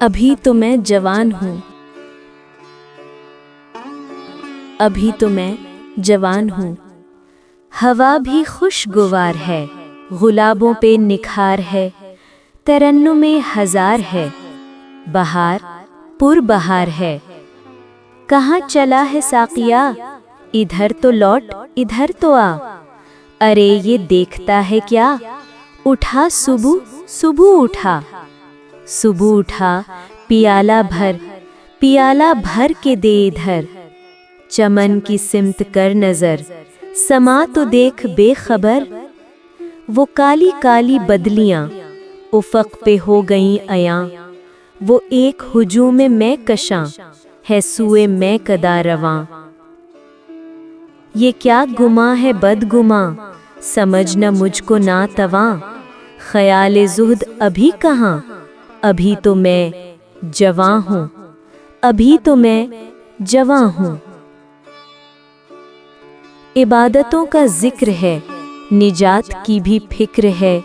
अभी तो मैं जवान हूँ, अभी तो मैं जवान हूँ। हवा भी खुशगवार है, गुलाबों पे निखार है, तरन्नुमें हजार है, बहार पुरबहार है। कहाँ चला है साकिया, इधर तो लौट इधर तो आ। अरे ये देखता है क्या, उठा सुबह सुबह उठा। सुबह उठा पियाला भर के दे इधर। चमन की सिमत कर नजर, समा तो देख बेखबर। वो काली काली बदलियां उफक पे हो गईं अयां। वो एक हुजूम में मैं कशां, है सुए मैं कदा रवां। ये क्या गुमा है बदगुमा, समझ न मुझको ना तवां। ख्याल ज़ुहद अभी कहाँ, अभी तो मैं जवां हूँ, अभी तो मैं जवां हूँ। इबादतों का जिक्र है, निजात की भी फिक्र है।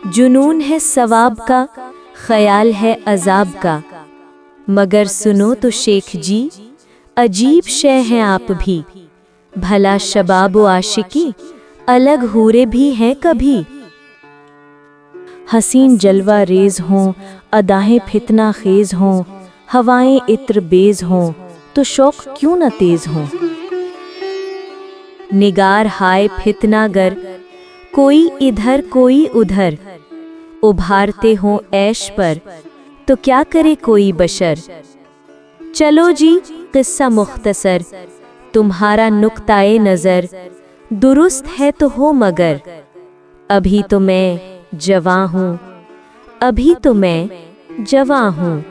जुनून है सवाब का, ख्याल है अजाब का। मगर सुनो तो शेख जी, अजीब शय हैं आप भी। भला शबाब व आशिकी, अलग हूरे भी हैं कभी। हसीन जलवा रेज हों, अदाहें फितना खेज हों, हवाएं इत्र बेज हों, तो शौक क्यों न तेज हों। निगार हाय फितनागर, कोई इधर कोई उधर। उभारते हों ऐश पर, तो क्या करे कोई बशर। चलो जी किस्सा मुख्तसर, तुम्हारा नुक्ताए नजर दुरुस्त है तो हो मगर। अभी तो मैं जवां हूँ, अभी तो मैं जवां हूँ।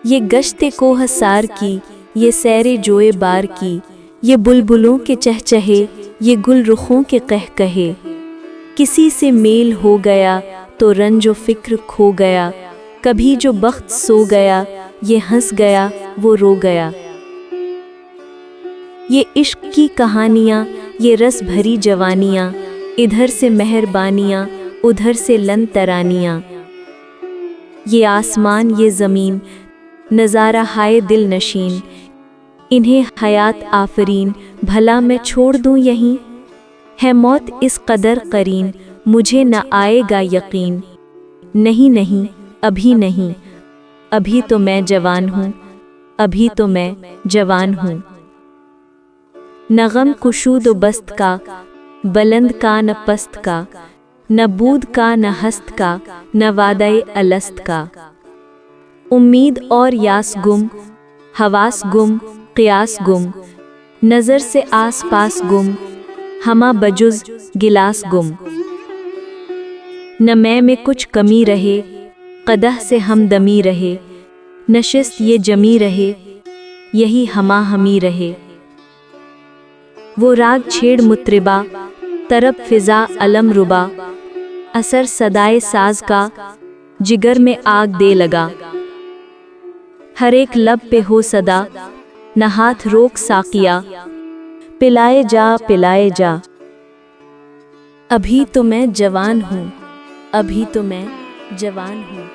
ये गश्ते कोहसार की, ये सैरे जोए बार की, ये बुलबुलों के चहचहे, ये गुल रुखों के कहकहे। किसी से मेल हो गया तो रंजो फिक्र खो गया। कभी जो बख्त सो गया, ये हंस गया वो रो गया। ये इश्क की कहानियाँ, ये रस भरी जवानियाँ, इधर से मेहरबानियाँ उधर से लन तरानियाँ। ये आसमान ये ज़मीन, नज़ारा हाय दिल नशीन। इन्हें हयात आफरीन, भला मैं छोड़ दूँ यहीं। है मौत इस कदर करीन, मुझे न आएगा यकीन। नहीं नहीं अभी नहीं, अभी तो मैं जवान हूँ, अभी तो मैं जवान हूँ। न गम कुशूद व बस्त का, बुलंद का न पस्त का। न बूद का न हस्त का, न वादे अलस्त का। उम्मीद और यास गुम, हवास गुम क़ियास गुम। नज़र से आस पास गुम, हमा बजुज गिलास गुम। न मैं में कुछ कमी रहे, कदह से हमदमी रहे। नशिस्त ये जमी रहे, यही हमा हमी रहे। वो राग छेड़ मुत्रिबा, तरब फिजा अलम रुबा। असर सदाए साज का, जिगर में आग दे लगा। हर एक लब पे हो सदा, न हाथ रोक साकिया। पिलाए जा पिलाए जा। अभी तो मैं जवान हूँ, अभी तो मैं जवान हूँ।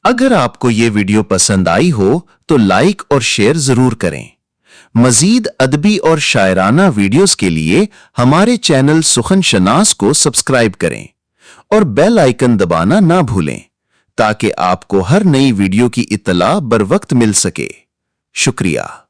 अगर आपको ये वीडियो पसंद आई हो तो लाइक और शेयर जरूर करें। मजीद अदबी और शायराना वीडियोस के लिए हमारे चैनल सुखन शनास को सब्सक्राइब करें और बेल आइकन दबाना ना भूलें ताकि आपको हर नई वीडियो की इत्तला बर वक्त मिल सके। शुक्रिया।